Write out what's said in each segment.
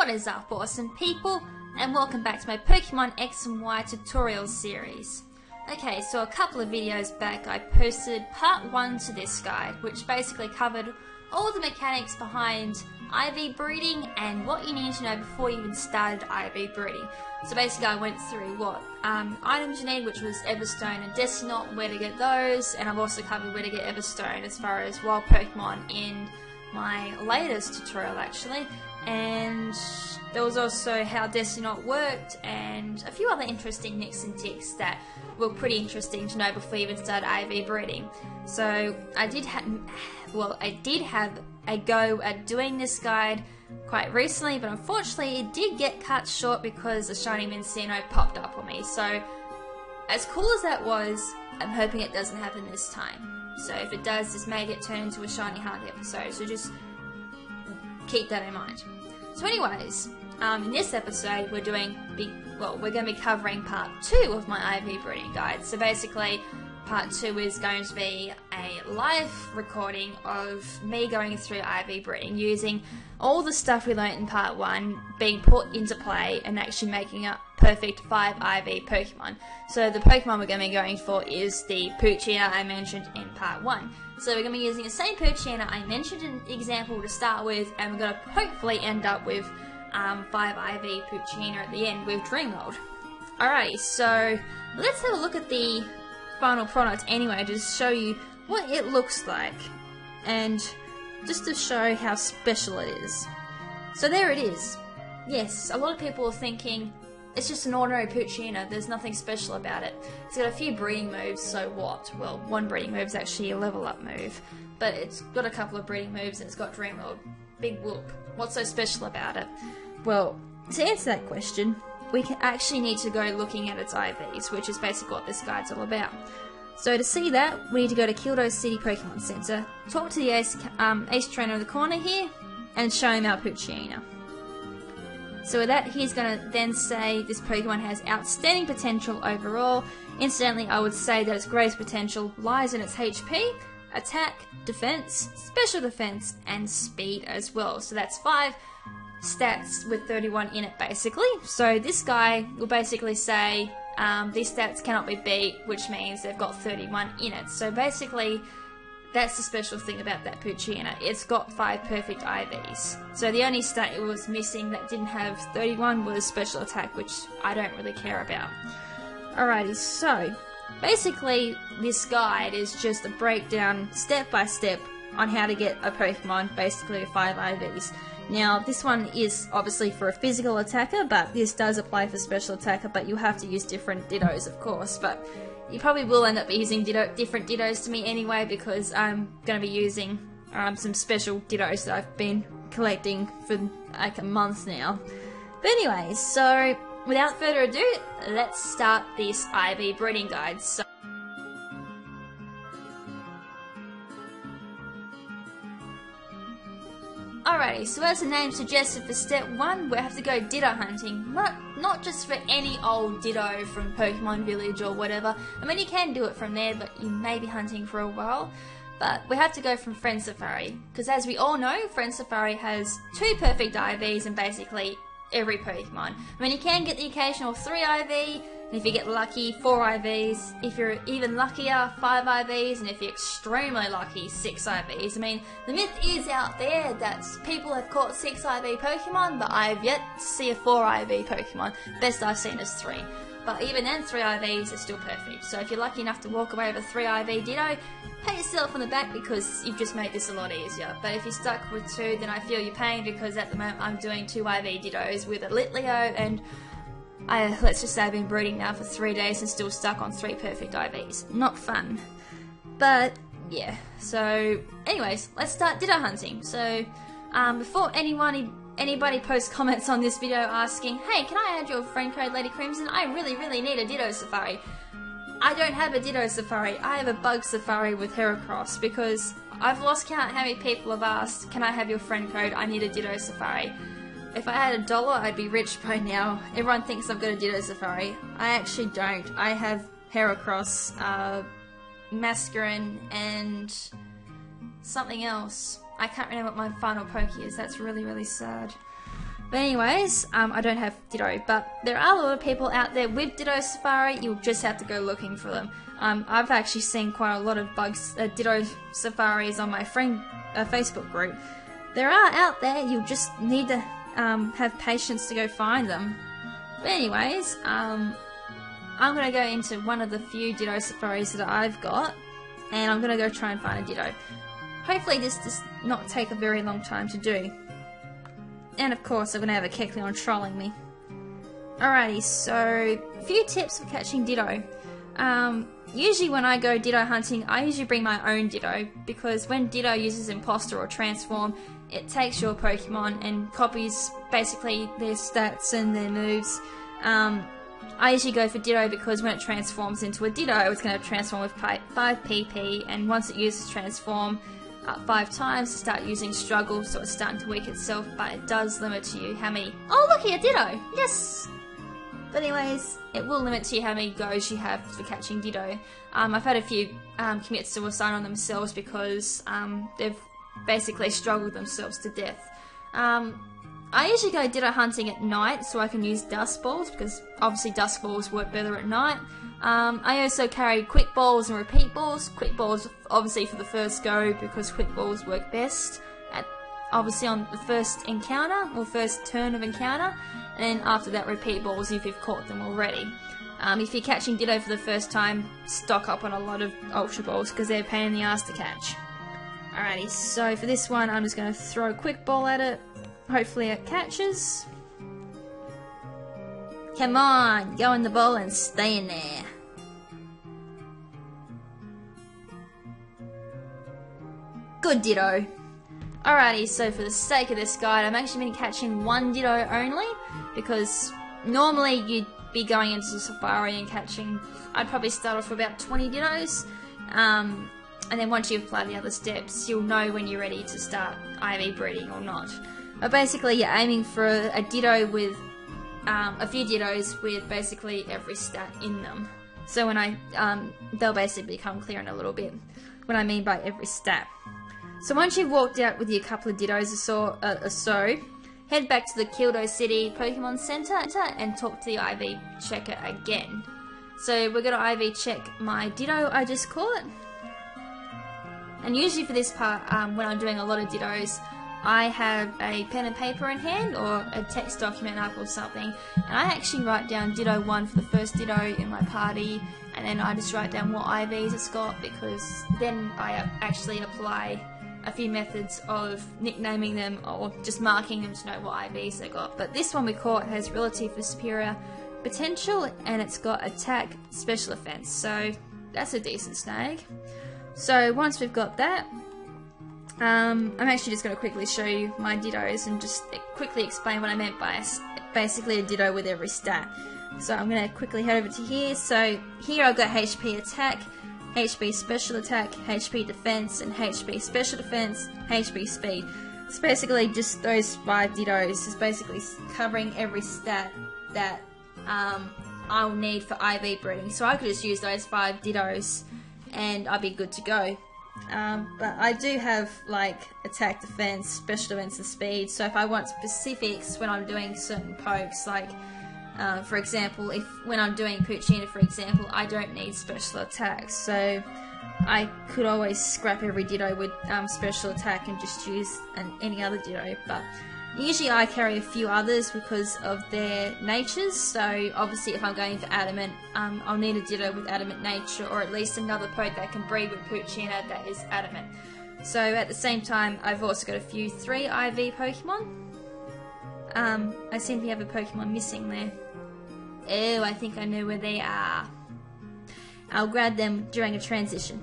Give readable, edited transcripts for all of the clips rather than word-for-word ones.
What is up, awesome people, and welcome back to my Pokemon X and Y tutorial series. Okay, so a couple of videos back I posted part 1 to this guide, which basically covered all the mechanics behind IV breeding and what you need to know before you even started IV breeding. So basically I went through what items you need, which was Everstone and Destinot, where to get those, and I've also covered where to get Everstone as far as wild Pokemon in my latest tutorial actually, and there was also how Destinot worked and a few other interesting nicks and ticks that were pretty interesting to know before you even started IV breeding. So I did have a go at doing this guide quite recently, but unfortunately it did get cut short because a shiny Mincino popped up on me. So as cool as that was, I'm hoping it doesn't happen this time. So if it does, this may get turned into a shiny hunt episode, so just keep that in mind. So anyways, in this episode we're going to be covering part 2 of my IV breeding guide. So basically part 2 is going to be a live recording of me going through IV breeding, using all the stuff we learnt in part 1 being put into play and actually making a perfect 5 IV Pokemon. So the Pokemon we're going to be going for is the Poochyena I mentioned in part 1. So we're going to be using the same Poochyena I mentioned in the example to start with, and we're going to hopefully end up with 5 IV Poochyena at the end with Dream World. Alrighty, so let's have a look at the final product anyway, to show you what it looks like and just to show how special it is. So there it is. Yes, a lot of people are thinking it's just an ordinary Poochyena, there's nothing special about it. It's got a few breeding moves, so what? Well, one breeding move is actually a level up move, but it's got a couple of breeding moves and it's got Dream World. Big whoop. What's so special about it? Well, to answer that question, we actually need to go looking at its IVs, which is basically what this guide's all about. So to see that, we need to go to Kildo City Pokemon Center, talk to the ace trainer in the corner here, and show him our Poochyena. So with that, he's going to then say this Pokemon has outstanding potential overall. Incidentally, I would say that its greatest potential lies in its HP, attack, defense, special defense, and speed as well. So that's 5 stats with 31 in it basically. So this guy will basically say these stats cannot be beat, which means they've got 31 in it. So basically that's the special thing about that Poochyena. It's got 5 perfect IVs. So the only stat it was missing that didn't have 31 was special attack, which I don't really care about. Alrighty, so basically this guide is just a breakdown step by step on how to get a Pokemon basically with 5 IVs. Now this one is obviously for a physical attacker, but this does apply for special attacker, but you have to use different Dittos of course, but you probably will end up using different Dittos to me anyway, because I'm going to be using some special Dittos that I've been collecting for like a month now. But anyways, so without further ado, let's start this IV breeding guide. So alrighty, so as the name suggested, for step 1 we have to go Ditto hunting. Not just for any old Ditto from Pokemon Village or whatever. I mean, you can do it from there, but you may be hunting for a while. But we have to go from Friend Safari, because as we all know, Friend Safari has 2 perfect IVs in basically every Pokemon. I mean, you can get the occasional 3 IV, and if you get lucky, 4 IVs. If you're even luckier, 5 IVs, and if you're extremely lucky, 6 IVs. I mean, the myth is out there that people have caught 6 IV Pokemon, but I've yet to see a 4 IV Pokemon. Best I've seen is 3. But even then, 3 IVs are still perfect. So if you're lucky enough to walk away with a 3 IV Ditto, pat yourself on the back because you've just made this a lot easier. But if you're stuck with 2, then I feel your pain, because at the moment I'm doing 2 IV Dittos with a Litleo, and let's just say I've been breeding now for 3 days and still stuck on 3 perfect IVs. Not fun. But yeah, so anyways, let's start Ditto hunting. So before anybody posts comments on this video asking, hey, can I add your friend code Lady KrimZen? I really need a Ditto Safari. I don't have a Ditto Safari, I have a Bug Safari with Heracross, because I've lost count how many people have asked, can I have your friend code, I need a Ditto Safari. If I had $1, I'd be rich by now. Everyone thinks I've got a Ditto Safari. I actually don't. I have Heracross, Mascarin, and something else. I can't remember what my final Poke is. That's really sad. But anyways, I don't have Ditto, but there are a lot of people out there with Ditto Safari. You'll just have to go looking for them. I've actually seen quite a lot of Ditto Safaris on my friend Facebook group. There are out there, you'll just need to have patience to go find them. But anyways, I'm going to go into one of the few Ditto Safaris that I've got, and I'm going to go try and find a Ditto. Hopefully this does not take a very long time to do. And of course, I'm going to have a Kecleon trolling me. Alrighty, so a few tips for catching Ditto. Usually when I go Ditto hunting, I usually bring my own Ditto, because when Ditto uses Imposter or Transform, it takes your Pokemon and copies basically their stats and their moves. I usually go for Ditto because when it transforms into a Ditto, it's going to transform with 5 PP, and once it uses Transform 5 times to start using Struggle, so it's starting to weaken itself, but it does limit to you how many... Oh, look here, Ditto! Yes! But anyways, it will limit to you how many goes you have for catching Ditto. I've had a few commit suicide on themselves because they've basically struggled themselves to death. I usually go Ditto hunting at night so I can use Dust Balls, because obviously Dust Balls work better at night. I also carry Quick Balls and Repeat Balls. Quick Balls obviously for the first go, because Quick Balls work best obviously on the first encounter or first turn of encounter, and after that Repeat Balls if you've caught them already. If you're catching Ditto for the first time, stock up on a lot of Ultra Balls because they're a pain in the ass to catch. Alrighty, so for this one I'm just going to throw a Quick Ball at it. Hopefully it catches. Come on, go in the ball and stay in there. Good Ditto. Alrighty, so for the sake of this guide, I'm actually been catching one Ditto only, because normally you'd be going into the Safari and catching, I'd probably start off with about 20 Dittos, and then once you apply the other steps, you'll know when you're ready to start IV breeding or not. But basically you're aiming for a Ditto with a few Dittos with basically every stat in them. So when they'll basically become clear in a little bit, what I mean by every stat. So once you've walked out with your couple of Dittos or so, head back to the Kildo City Pokemon Center and talk to the IV checker again. So we're going to IV check my Ditto I just caught. And usually for this part, when I'm doing a lot of Dittos, I have a pen and paper in hand or a text document up or something, and I actually write down Ditto 1 for the first Ditto in my party, and then I just write down what IVs it's got, because then I actually apply a few methods of nicknaming them or just marking them to know what IVs they got. But this one we caught has relatively superior potential, and it's got attack, special defense, so that's a decent snag. So once we've got that, I'm actually just going to quickly show you my Dittos and just quickly explain what I meant by basically a Ditto with every stat. So I'm going to quickly head over to here. So here I've got HP attack, HP special attack, HP defense, and HP special defense, HP speed. It's basically just those 5 Dittos is basically covering every stat that I'll need for IV breeding. So I could just use those 5 Dittos and I'll be good to go. But I do have like attack, defense, special defense, and speed. So if I want specifics when I'm doing certain pokes, like for example, when I'm doing Poochyena, for example, I don't need special attacks, so I could always scrap every Ditto with special attack and just use any other Ditto. But usually I carry a few others because of their natures. So obviously if I'm going for Adamant, I'll need a Ditto with Adamant nature, or at least another poke that can breed with Poochyena that is Adamant. So at the same time, I've also got a few 3 IV Pokemon. I seem to have a Pokemon missing there. Oh, I think I know where they are. I'll grab them during a transition.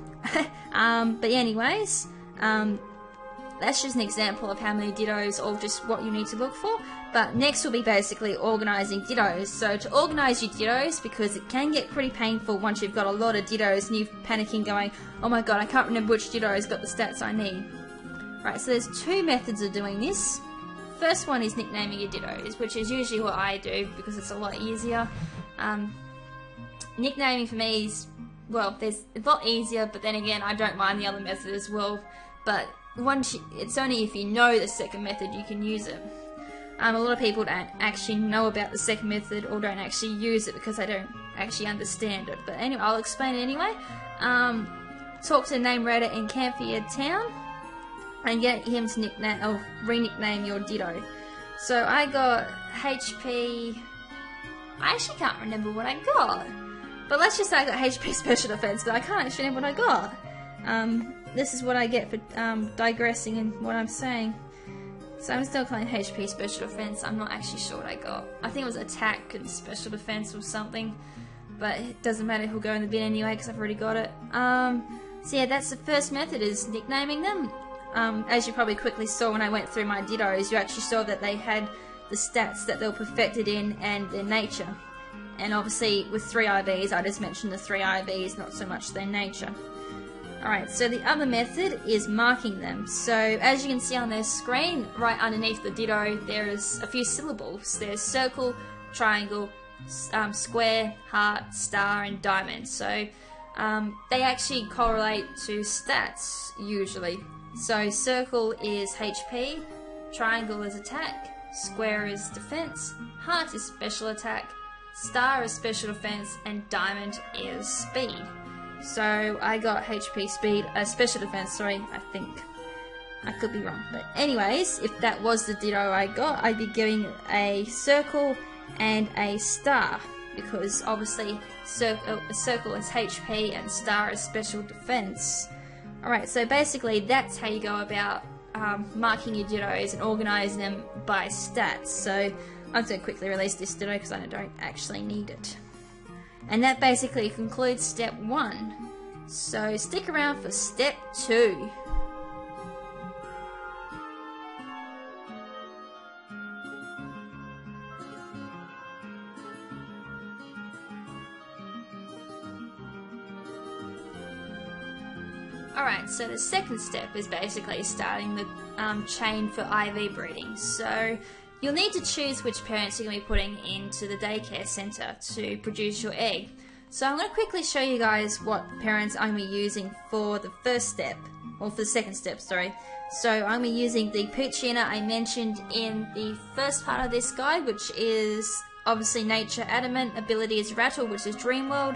But anyways, that's just an example of how many Dittos or just what you need to look for. But next will be basically organising Dittos. So to organise your Dittos, because it can get pretty painful once you've got a lot of Dittos and you're panicking going, oh my god, I can't remember which Ditto's got the stats I need. Right, so there's 2 methods of doing this. First one is nicknaming your Dittos, which is usually what I do because it's a lot easier. Nicknaming for me is, well, it's a lot easier, but then again, I don't mind the other method as well. But it's only if you know the second method you can use it. A lot of people don't actually know about the second method or don't actually use it because they don't actually understand it. But anyway, I'll explain it anyway. Talk to the name Raider in Camphor Town and get him to nickname or re-nickname your Ditto. So I got HP. I actually can't remember what I got. But let's just say I got HP Special Defense, but I can't actually remember what I got. This is what I get for digressing in what I'm saying. So I'm still calling HP Special Defense. I'm not actually sure what I got. I think it was Attack and Special Defense or something. But it doesn't matter, he'll go in the bin anyway because I've already got it. So yeah, that's the first method, is nicknaming them. As you probably quickly saw when I went through my Dittos, you actually saw that they had the stats that they were perfected in and their nature. And obviously with 3 IVs, I just mentioned the 3 IVs, not so much their nature. Alright, so the other method is marking them. So as you can see on their screen, right underneath the Ditto, there is a few syllables. There's circle, triangle, square, heart, star, and diamond. So they actually correlate to stats usually. So circle is HP, triangle is attack, square is defense, heart is special attack, star is special defense, and diamond is speed. So I got HP speed, special defense, sorry, I think. I could be wrong. But anyways, if that was the Ditto I got, I'd be giving a circle and a star. Because obviously a circle is HP and star is special defense. Alright, so basically that's how you go about marking your Dittos and organising them by stats. So I'm just going to quickly release this Ditto because I don't actually need it. And that basically concludes step 1. So stick around for step 2. Alright, so the second step is basically starting the chain for IV breeding. So you'll need to choose which parents you're going to be putting into the daycare centre to produce your egg. So I'm going to quickly show you guys what parents I'm going to be using for the first step, or for the second step, sorry. So I'm going to be using the Poochyena I mentioned in the first part of this guide, which is obviously Nature Adamant, ability is Rattle, which is Dream World,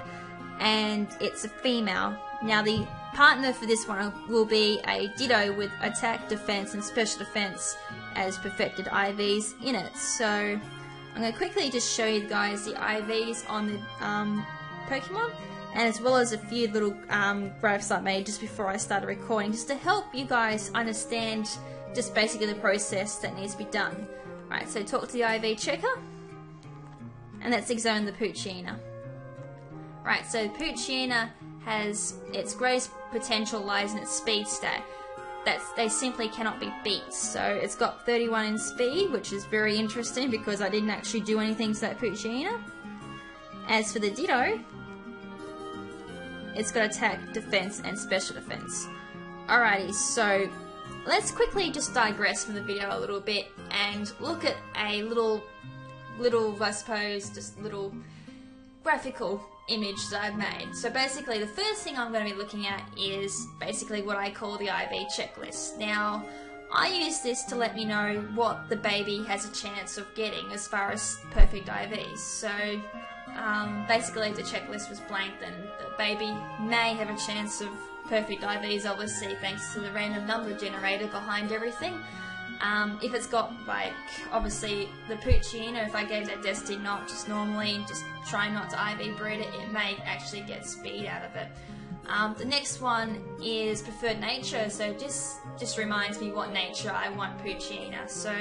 and it's a female. Now the partner for this one will be a Ditto with Attack, Defense, and Special Defense as perfected IVs in it. So I'm going to quickly just show you guys the IVs on the Pokemon, and as well as a few little graphs I made just before I started recording, just to help you guys understand just basically the process that needs to be done. Right, so talk to the IV checker, and let's examine the Poochyena. Right, so Poochyena has its greatest potential lies in its speed stat. They simply cannot be beat. So it's got 31 in speed, which is very interesting because I didn't actually do anything to that Poochyena. As for the Ditto, it's got attack, defense, and special defense. Alrighty, so let's quickly just digress from the video a little bit and look at a little I suppose, just little graphical image that I've made. So basically the first thing I'm going to be looking at is basically what I call the IV checklist. Now I use this to let me know what the baby has a chance of getting as far as perfect IVs. So basically if the checklist was blank, then the baby may have a chance of perfect IVs, obviously thanks to the random number generator behind everything. If it's got, like, obviously the Poochyena, if I gave that Destiny Knot just normally, just try not to IV breed it, it may actually get speed out of it. The next one is preferred nature, so just reminds me what nature I want Poochyena. So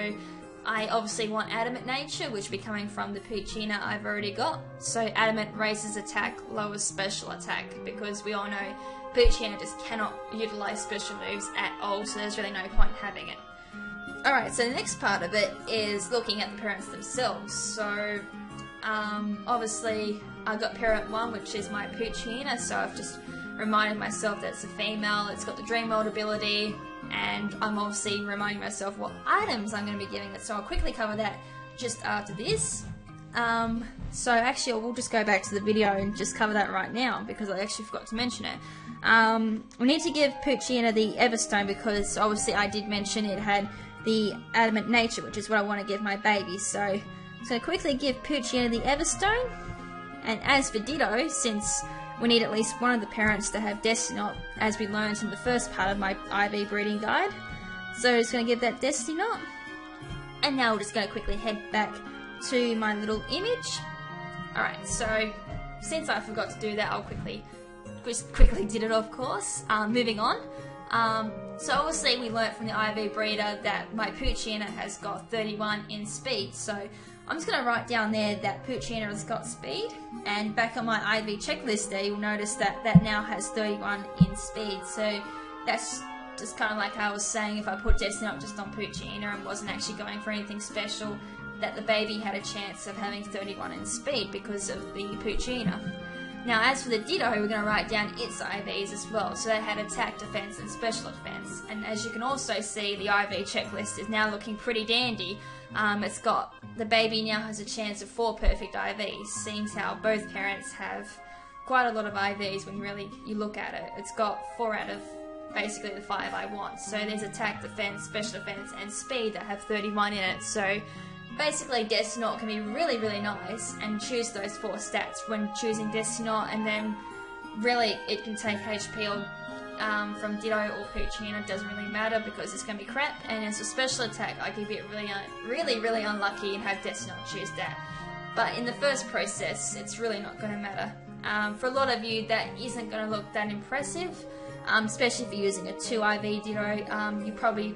I obviously want adamant nature, which will be coming from the Poochyena I've already got. So adamant raises attack, lowers special attack, because we all know Poochyena just cannot utilise special moves at all, so there's really no point having it. Alright, so the next part of it is looking at the parents themselves. So, obviously, I've got parent 1, which is my Poochyena, so I've just reminded myself that it's a female, it's got the Dream World ability, and I'm obviously reminding myself what items I'm going to be giving it, so I'll quickly cover that just after this. So actually, we'll just go back to the video and just cover that right now, because I actually forgot to mention it. We need to give Poochyena the Everstone, because obviously I did mention it had the adamant nature, which is what I want to give my baby. So I'm just going to quickly give Poochiana the Everstone. And as for Ditto, since we need at least one of the parents to have Destiny Knot, as we learned in the first part of my IV breeding guide. So just going to give that Destiny Knot. And now we're just going to quickly head back to my little image. Alright, so since I forgot to do that, I'll quickly did it, of course. Moving on. So obviously we learnt from the IV breeder that my Poochiana has got 31 in speed. So I'm just going to write down there that Poochiana has got speed. And back on my IV checklist there, you'll notice that that now has 31 in speed. So that's just kind of like I was saying, if I put Destiny Knot just on Poochiana and wasn't actually going for anything special, that the baby had a chance of having 31 in speed because of the Poochiana. Now as for the Ditto, we're going to write down its IVs as well. So they had attack, defense and special defense. And as you can also see, the IV checklist is now looking pretty dandy. It's got, the baby now has a chance of 4 perfect IVs, seeing how both parents have quite a lot of IVs when really you look at it. It's got 4 out of basically the 5 I want. So there's attack, defense, special defense and speed that have 31 in it. So basically Destiny Knot can be really, really nice and choose those 4 stats when choosing Destiny Knot, and then really it can take HP or from Ditto or Poochiana. It doesn't really matter because it's going to be crap. And as a special attack, I could get really unlucky and have Destiny Knot choose that. But in the first process, it's really not going to matter. For a lot of you, that isn't going to look that impressive, especially if you're using a 2 IV Ditto. You probably,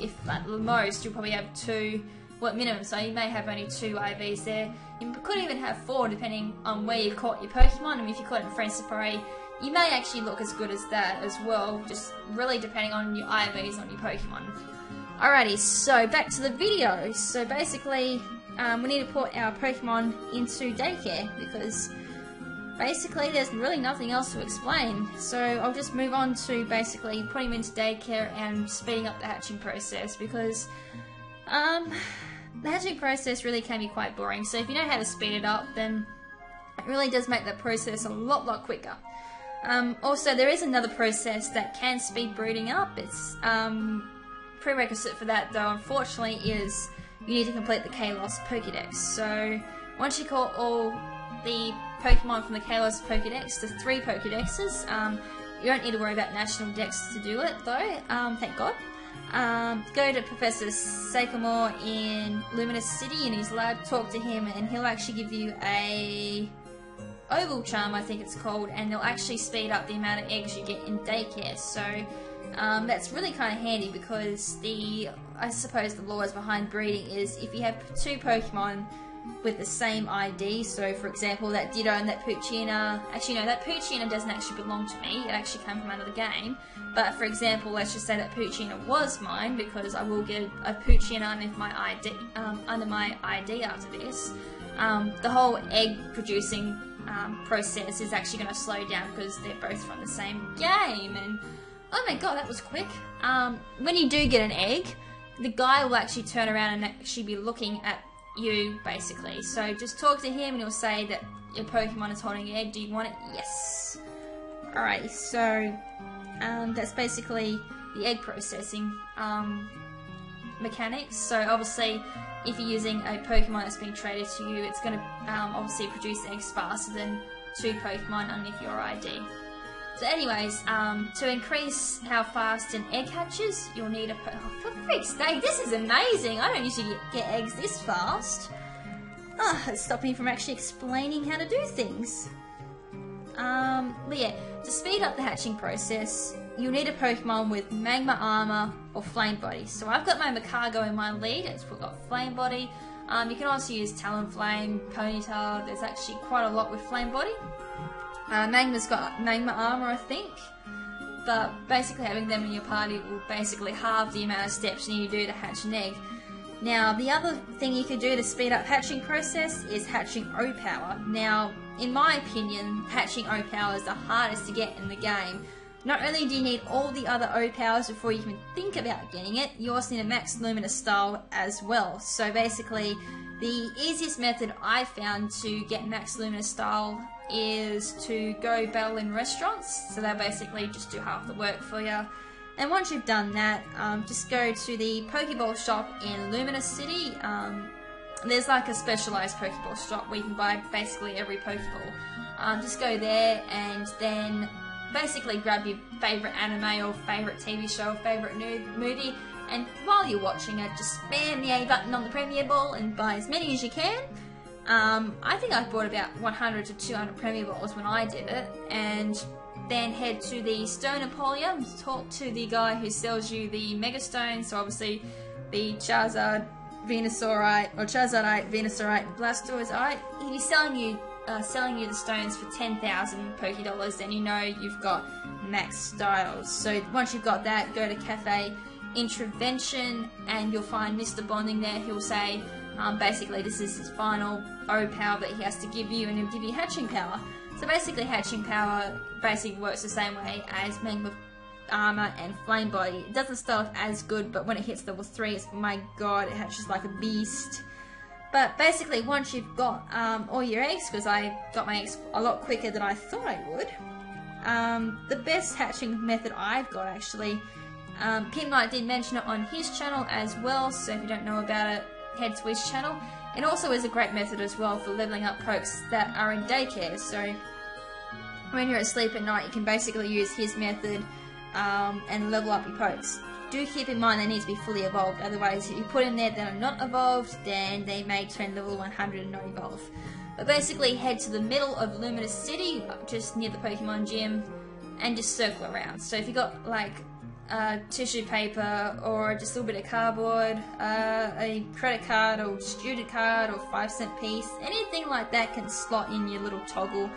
if at the most, you'll probably have 2. Well, minimum, so you may have only 2 IVs there. You could even have 4 depending on where you've caught your Pokemon. And if you caught it in Friends to Prey, you may actually look as good as that as well, just really depending on your IVs on your Pokemon. Alrighty, so back to the video. So basically, we need to put our Pokemon into daycare because basically there's really nothing else to explain. So I'll just move on to basically putting them into daycare and speeding up the hatching process because the hatching process really can be quite boring. So if you know how to speed it up, then it really does make that process a lot quicker. Also, there is another process that can speed breeding up. It's prerequisite for that, though, unfortunately, is you need to complete the Kalos Pokédex. So once you caught all the Pokemon from the Kalos Pokédex, the 3 Pokédexes, you don't need to worry about National Dex to do it, though, thank God. Go to Professor Sycamore in Luminous City in his lab, talk to him, and he'll actually give you a oval charm, I think it's called, and they'll actually speed up the amount of eggs you get in daycare. So that's really kind of handy because I suppose the laws behind breeding is if you have 2 Pokemon with the same ID, so for example that Ditto and that Poochiana, actually no, that Poochiana doesn't actually belong to me, it actually came from another game, but for example let's just say that Poochiana was mine because I will get a Poochiana under my ID after this. The whole egg producing process is actually going to slow down because they're both from the same game. And oh my god, that was quick. When you do get an egg, the guy will actually turn around and actually be looking at you basically. So just talk to him and he'll say that your Pokemon is holding an egg. Do you want it? Yes. Alright, so that's basically the egg processing mechanics. So obviously if you're using a Pokemon that's being traded to you, it's going to obviously produce eggs faster than 2 Pokemon underneath your ID. So anyways, to increase how fast an egg hatches, you'll need a... Oh, for freak's sake, this is amazing! I don't usually get eggs this fast. It's stopping me from actually explaining how to do things. But yeah, to speed up the hatching process, you'll need a Pokemon with Magma Armor or Flame Body. So I've got my Macargo in my lead, it's got Flame Body. You can also use Talonflame, Ponyta, there's actually quite a lot with Flame Body. Magma's got Magma Armor, I think. But basically having them in your party will basically halve the amount of steps you need to do to hatch an egg. Now, the other thing you could do to speed up hatching process is hatching O-Power. Now, in my opinion, hatching O-Power is the hardest to get in the game. Not only do you need all the other O-Powers before you even think about getting it, you also need a Max Lumina style as well. So basically, the easiest method I found to get Max Lumina style is to go battle in restaurants. So they'll basically just do half the work for you. And once you've done that, just go to the Pokeball shop in Luminous City. There's like a specialized Pokeball shop where you can buy basically every Pokeball. Just go there and then basically grab your favorite anime or favorite TV show or favorite movie, and while you're watching it, just spam the A button on the Premier Ball and buy as many as you can. I think I bought about 100 to 200 Premier Balls when I did it, and then head to the Stone Emporium, talk to the guy who sells you the Mega Stones, so obviously the Charizard, Venusaurite, or Charizardite, Venusaurite, and Blastoiseite. If he's selling you the stones for 10,000 Poké Dollars, then you know you've got max styles. So once you've got that, go to Cafe Intervention and you'll find Mr. Bonding there. He'll say basically this is his final O power that he has to give you, and he'll give you hatching power. So basically hatching power basically works the same way as Magma Armor and Flame Body. It doesn't start as good, but when it hits level 3, it's, my god, it hatches like a beast. But basically, once you've got all your eggs, because I got my eggs a lot quicker than I thought I would, the best hatching method I've got actually, Pim Knight did mention it on his channel as well, so if you don't know about it, head to his channel. It also is a great method as well for leveling up pokes that are in daycare, so when you're asleep at night, you can basically use his method and level up your pokes. Do keep in mind they need to be fully evolved, otherwise if you put in there that are not evolved, then they may turn level 100 and not evolve. But basically head to the middle of Luminous City, just near the Pokemon gym, and just circle around. So if you got like tissue paper or just a little bit of cardboard, a credit card or student card or 5-cent piece, anything like that can slot in your little toggle.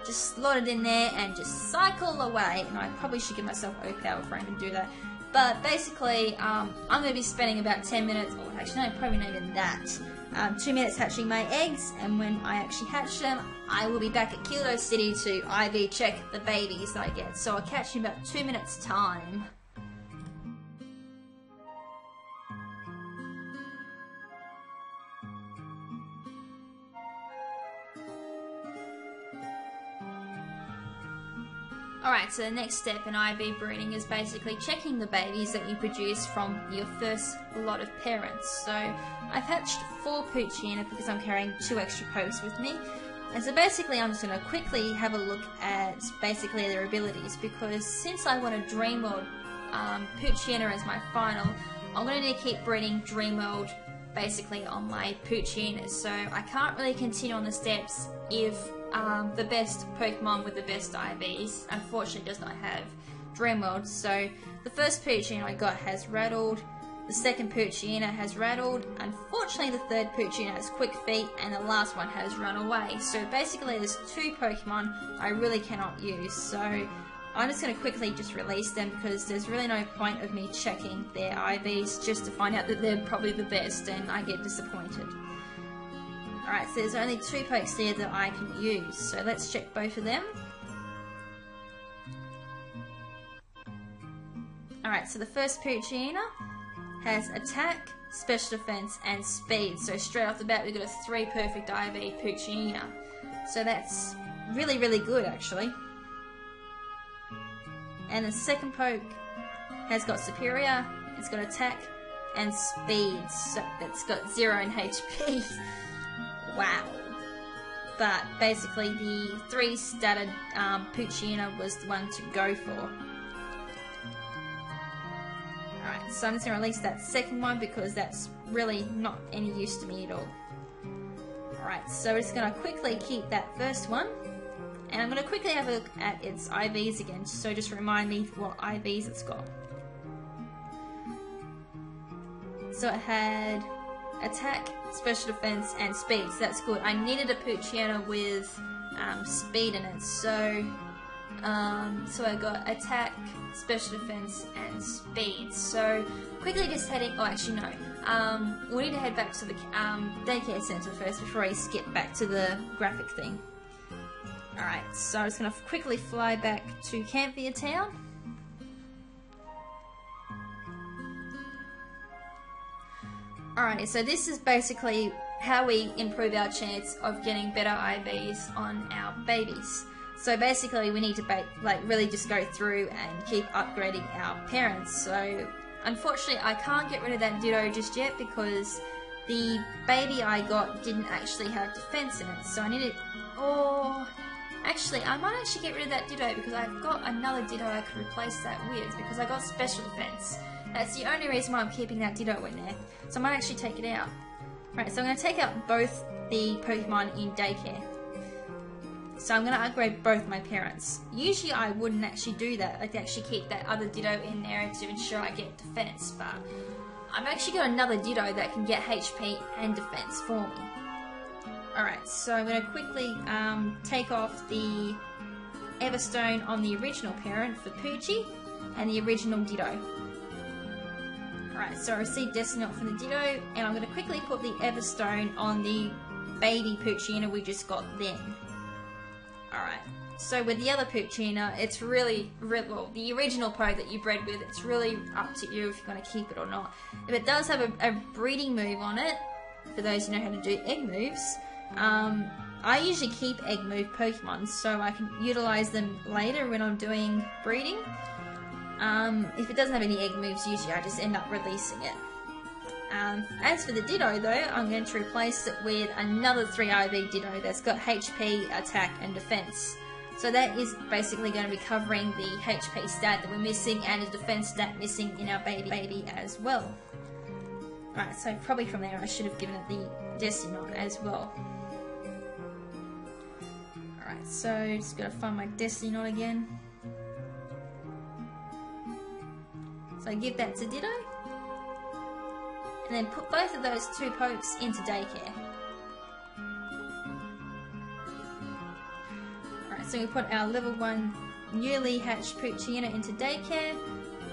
Just slot it in there and just cycle away. And I probably should give myself O power before I even do that. But basically, I'm going to be spending about 10 minutes, or actually no, probably not even that, 2 minutes hatching my eggs, and when I actually hatch them, I will be back at Kyoto City to IV check the babies that I get. So I'll catch you in about 2 minutes time. Alright, so the next step in IV breeding is basically checking the babies that you produce from your first lot of parents. So I've hatched 4 Poochyena because I'm carrying 2 extra pokes with me. And so basically I'm just going to quickly have a look at basically their abilities, because since I want a Dreamworld Poochyena as my final, I'm going to need to keep breeding Dreamworld basically on my Poochyena. So I can't really continue on the steps if the best Pokemon with the best IVs unfortunately does not have Dreamworld. So the first Poochyena I got has rattled, the second Poochyena has rattled, unfortunately the third Poochyena has quick feet, and the last one has run away. So basically there's 2 Pokemon I really cannot use, so I'm just going to quickly just release them because there's really no point of me checking their IVs just to find out that they're probably the best and I get disappointed. Alright, so there's only 2 pokes there that I can use, so let's check both of them. Alright, so the first Poochyena has attack, special defense, and speed. So straight off the bat we've got a 3 perfect IV Poochyena. So that's really, really good actually. And the second poke has got superior, it's got attack, and speed. So it's got 0 in HP. Wow. But basically the 3-statted Poochyena was the one to go for. Alright, so I'm just going to release that second one because that's really not any use to me at all. Alright, so we're just going to quickly keep that first one. And I'm going to quickly have a look at its IVs again, so just remind me what IVs it's got. So it had attack, special defense, and speed, so that's good. I needed a Poochyena with speed in it, so I got attack, special defense, and speed. So quickly just heading, oh actually no, we need to head back to the daycare center first before I skip back to the graphic thing. Alright, so I'm just going to quickly fly back to Camphia Town. Alright, so this is basically how we improve our chance of getting better IVs on our babies. So basically we need to really just go through and keep upgrading our parents. So unfortunately I can't get rid of that Ditto just yet because the baby I got didn't actually have defense in it. So I need to... Oh... Actually, I might actually get rid of that Ditto because I've got another Ditto I could replace that with because I got special defense. That's the only reason why I'm keeping that Ditto in there. So I might actually take it out. Right, so I'm going to take out both the Pokemon in daycare. So I'm going to upgrade both my parents. Usually I wouldn't actually do that. I'd actually keep that other Ditto in there to ensure I get defense. But I've actually got another Ditto that can get HP and defense for me. Alright, so I'm going to quickly take off the Everstone on the original parent for Poochie and the original Ditto. Alright, so I received Destiny Knot from the Ditto, and I'm going to quickly put the Everstone on the baby Poochyena we just got then. Alright, so with the other Poochyena, it's really, well, the original Poe that you bred with, it's really up to you if you're going to keep it or not. If it does have a breeding move on it, for those who know how to do egg moves, I usually keep egg move Pokemon so I can utilize them later when I'm doing breeding. If it doesn't have any egg moves, usually I just end up releasing it. As for the Ditto though, I'm going to replace it with another 3IV Ditto that's got HP, attack and defense. So that is basically going to be covering the HP stat that we're missing and the defense stat missing in our baby as well. Right, so probably from there I should have given it the Destiny Knot as well. Alright, so just gotta find my Destiny Knot again. So I give that to Ditto. And then put both of those two pokes into daycare. Alright, so we put our level 1 newly hatched Poochyena into daycare.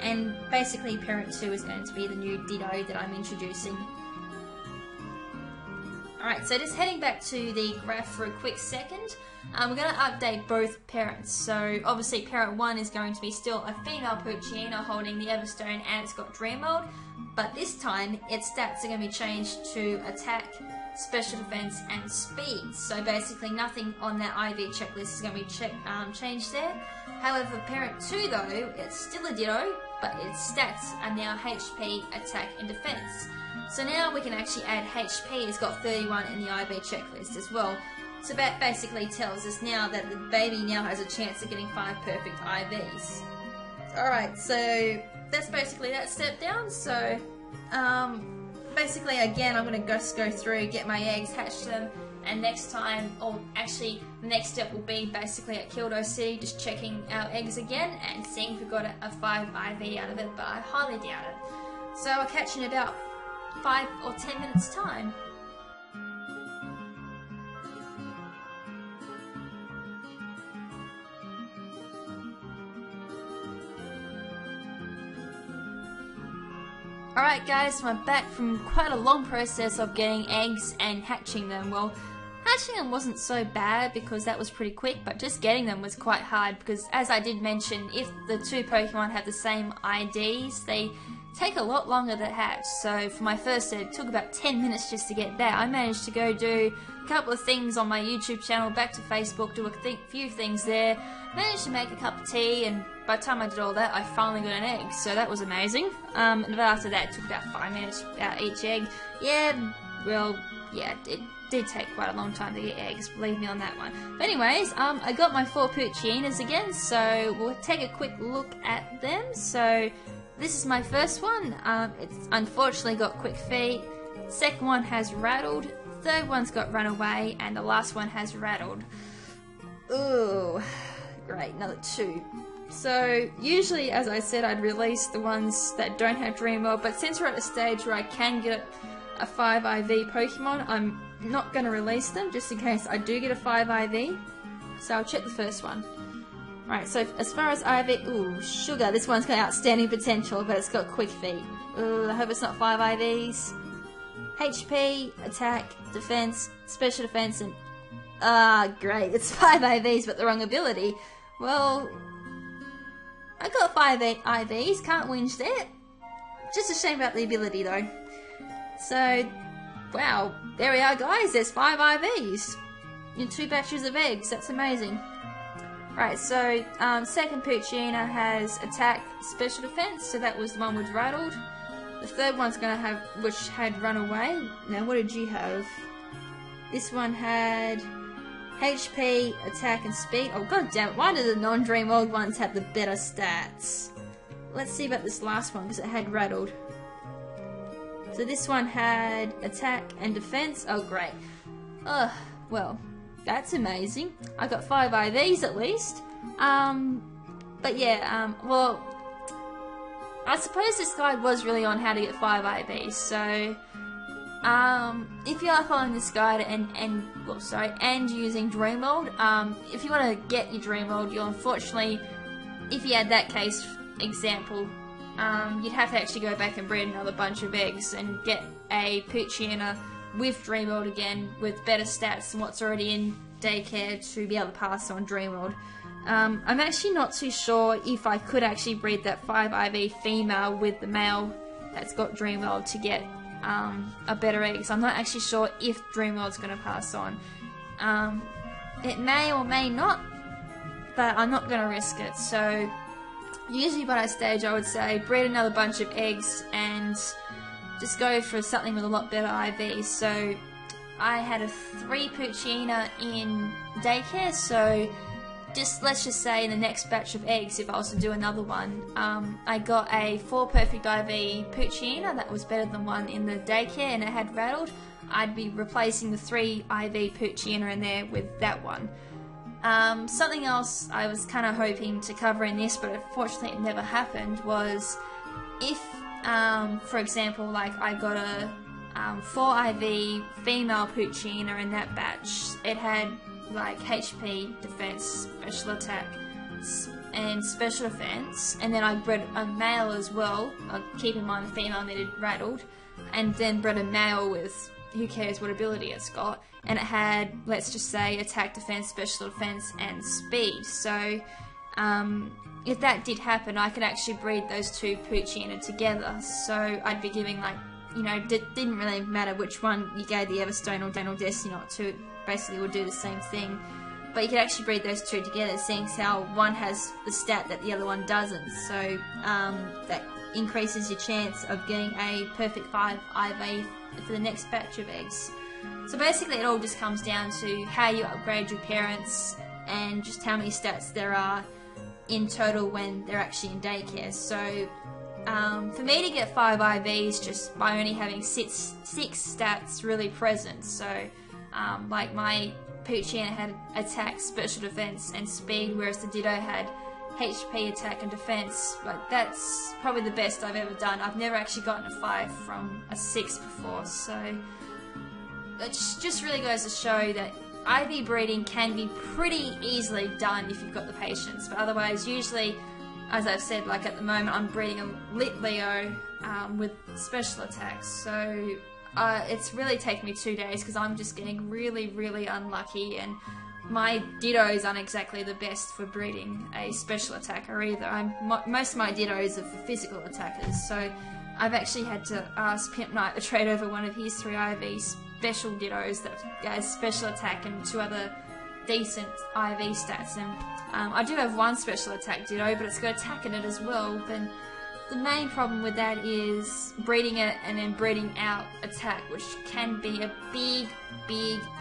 And basically parent 2 is going to be the new Ditto that I'm introducing. Alright, so just heading back to the graph for a quick second, we're going to update both parents. So obviously parent 1 is going to be still a female Poochyena holding the Everstone and it's got Dream World, but this time its stats are going to be changed to attack, special defense and speed. So basically nothing on that IV checklist is going to be changed there. However, parent 2 though, it's still a Ditto, but its stats are now HP, attack and defense. So now we can actually add HP, it's got 31 in the IV checklist as well. So that basically tells us now that the baby now has a chance of getting 5 perfect IVs. Alright, so that's basically that step down. So basically again I'm going to just go through, get my eggs, hatch them, and next time, or actually the next step will be basically at Kildo City, just checking our eggs again and seeing if we've got a 5 IV out of it, but I highly doubt it. So I'll catch you in about 5 or 10 minutes time. Alright guys, so I'm back from quite a long process of getting eggs and hatching them. Well, hatching them wasn't so bad because that was pretty quick, but just getting them was quite hard because, as I did mention, if the two Pokemon have the same IDs, they take a lot longer to hatch. So for my first set, it took about 10 minutes just to get that. I managed to go do a couple of things on my YouTube channel, back to Facebook, do a few things there, managed to make a cup of tea, and by the time I did all that, I finally got an egg, so that was amazing. And after that, it took about 5 minutes each egg. Yeah, well, yeah, it did take quite a long time to get eggs, believe me on that one. But anyways, I got my 4 Poochyenas again, so we'll take a quick look at them. So this is my first one. It's unfortunately got quick feet. Second one has rattled. Third one's got run away, and the last one has rattled. Ooh, great, another 2. So usually, as I said, I'd release the ones that don't have Dream World, but since we're at a stage where I can get a 5 IV Pokemon, I'm not going to release them just in case I do get a 5 IV. So I'll check the first one. Right, so as far as IV, ooh, sugar, this one's got outstanding potential, but it's got quick feet. Ooh, I hope it's not 5 IVs. HP, attack, defense, special defense, and great, it's 5 IVs but the wrong ability. Well, I got 5 IVs, can't whinge there. Just a shame about the ability though. So, wow, there we are guys, there's 5 IVs in 2 batches of eggs, that's amazing. Right, so second Poochyena has attack, special defense, so that was the one which rattled. The third one's gonna have, which had run away. Now, what did you have? This one had HP, attack, and speed. Oh, god damn it, why do the non-Dream World ones have the better stats? Let's see about this last one, because it had rattled. So this one had attack and defense. Oh, great. Ugh, well, that's amazing. I got 5 IVs at least. But yeah, well, I suppose this guide was really on how to get 5 IVs, so if you are following this guide and using Dreamworld, if you want to get your Dreamworld, you'll unfortunately, if you had that case example, you'd have to actually go back and breed another bunch of eggs and get a Poochyena with Dreamworld again, with better stats than what's already in daycare to be able to pass on Dreamworld. I'm actually not too sure if I could actually breed that 5 IV female with the male that's got Dreamworld to get a better egg. So I'm not actually sure if Dreamworld's going to pass on. It may or may not, but I'm not going to risk it. So usually by that stage I would say breed another bunch of eggs and just go for something with a lot better IVs. So I had a 3 Poochyena in daycare, so let's just say in the next batch of eggs, if I was to do another one, I got a 4 perfect IV Poochyena that was better than one in the daycare and it had rattled. I'd be replacing the 3 IV Poochyena in there with that one. Something else I was kind of hoping to cover in this, but unfortunately it never happened, was if for example, like I got a 4 IV female Poochyena in that batch. It had like HP, defense, special attack, and special defense, and then I bred a male as well. Keep in mind the female needed rattled, and then bred a male with who cares what ability it's got, and it had, let's just say, attack, defense, special defense, and speed. So if that did happen, I could actually breed those 2 Poochyena together. So I'd be giving, like, you know, didn't really matter which one you gave the Everstone or Destiny Knot to, it basically would do the same thing. But you could actually breed those 2 together, seeing how one has the stat that the other one doesn't. So that increases your chance of getting a perfect 5 IV for the next batch of eggs. So basically it all just comes down to how you upgrade your parents and just how many stats there are in total when they're actually in daycare. So for me to get 5 IVs just by only having six stats really present, so like my Poochyena had attack, special defense, and speed, whereas the Ditto had HP, attack, and defense. Like, that's probably the best I've ever done. I've never actually gotten a 5 from a 6 before, so it just really goes to show that IV breeding can be pretty easily done if you've got the patience, but otherwise, usually, as I've said, like at the moment, I'm breeding a Lit Leo with special attacks, so it's really taken me 2 days because I'm just getting really, really unlucky, and my Dittos aren't exactly the best for breeding a special attacker either. Most of my Dittos are for physical attackers, so I've actually had to ask Pimp Knight to trade over one of his 3 IV special Dittos that has special attack and 2 other decent IV stats. And I do have 1 special attack Ditto, but it's got attack in it as well. Then the main problem with that is breeding it and then breeding out attack, which can be a big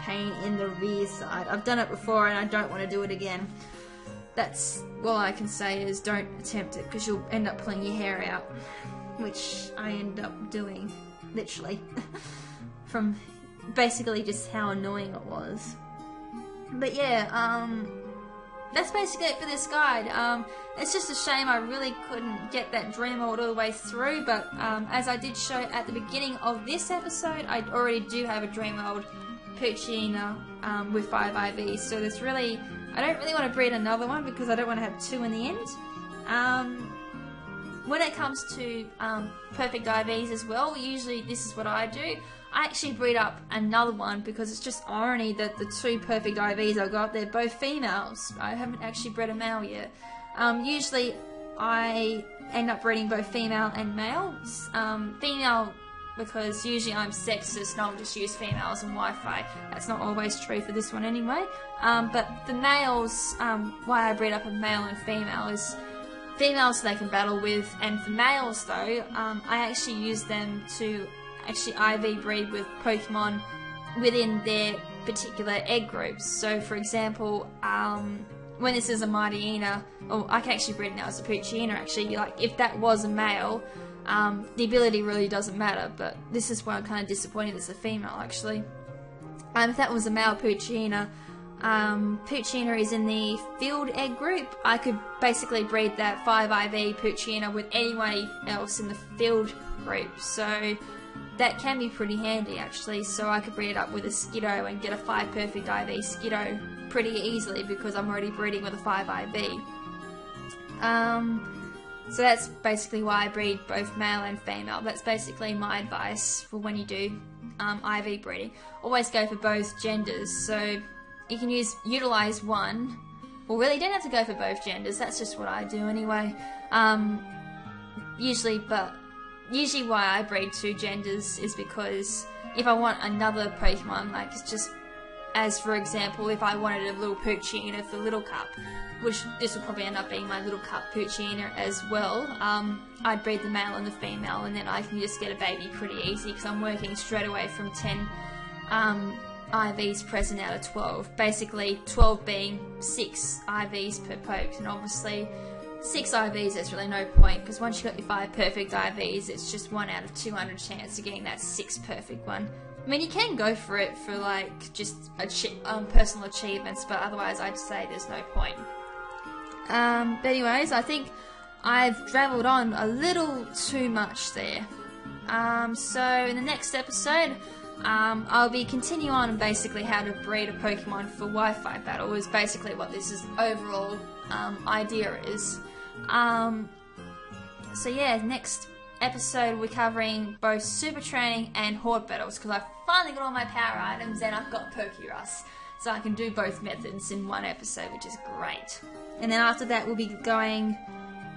pain in the rear side. I've done it before and I don't want to do it again. That's all I can say, is don't attempt it because you'll end up pulling your hair out, which I end up doing, literally, from basically just how annoying it was. But yeah, that's basically it for this guide. It's just a shame I really couldn't get that Dreamworld all the way through, but as I did show at the beginning of this episode, I already do have a Dreamworld Poochyena with 5 IVs, so there's really, I don't really want to breed another one because I don't want to have 2 in the end. When it comes to perfect IVs as well, usually this is what I do. I actually breed up another one because it's just irony that the 2 perfect IVs I got, they're both females. I haven't actually bred a male yet. Usually I end up breeding both female and male. Female because usually I'm sexist and I'll just use females and Wi-Fi. That's not always true for this one anyway. But the males, why I breed up a male and female is females they can battle with, and for males though, I actually use them to actually IV breed with Pokemon within their particular egg groups. So for example, when this is a Mightyena, or I can actually breed it now as a Poochyena actually, like if that was a male, the ability really doesn't matter, but this is why I'm kind of disappointed it's a female actually. If that was a male Poochyena, Poochyena is in the field egg group. I could basically breed that 5IV Poochyena with anyone else in the field group, so that can be pretty handy actually. So I could breed it up with a Skiddo and get a 5 perfect IV Skiddo pretty easily because I'm already breeding with a 5IV. So that's basically why I breed both male and female. That's basically my advice for when you do IV breeding. Always go for both genders, so you can utilize one. Well, really, you don't have to go for both genders. That's just what I do anyway. Usually why I breed 2 genders is because if I want another Pokemon, like it's just, as for example, if I wanted a little Poochyena for Little Cup, which this will probably end up being my Little Cup Poochyena as well, I'd breed the male and the female, and then I can just get a baby pretty easy because I'm working straight away from 10 IVs present out of 12. Basically 12 being 6 IVs per poke, and obviously 6 IVs there's really no point because once you got your 5 perfect IVs, it's just 1 out of 200 chance of getting that 6th perfect one. I mean, you can go for it for like just personal achievements, but otherwise I'd say there's no point. But anyways, I think I've travelled on a little too much there. So in the next episode, I'll be continuing on basically how to breed a Pokemon for Wi-Fi battle is basically what this is overall idea is. So yeah, next episode we're covering both Super Training and Horde battles because I finally got all my power items and I've got Pokerus, so I can do both methods in one episode, which is great. And then after that we'll be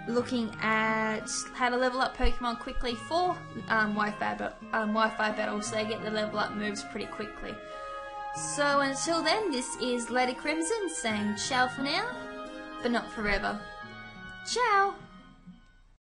looking at how to level up Pokemon quickly for Wi-Fi battles, so they get the level up moves pretty quickly. So until then, this is Lady KrimZen saying ciao for now, but not forever. Ciao!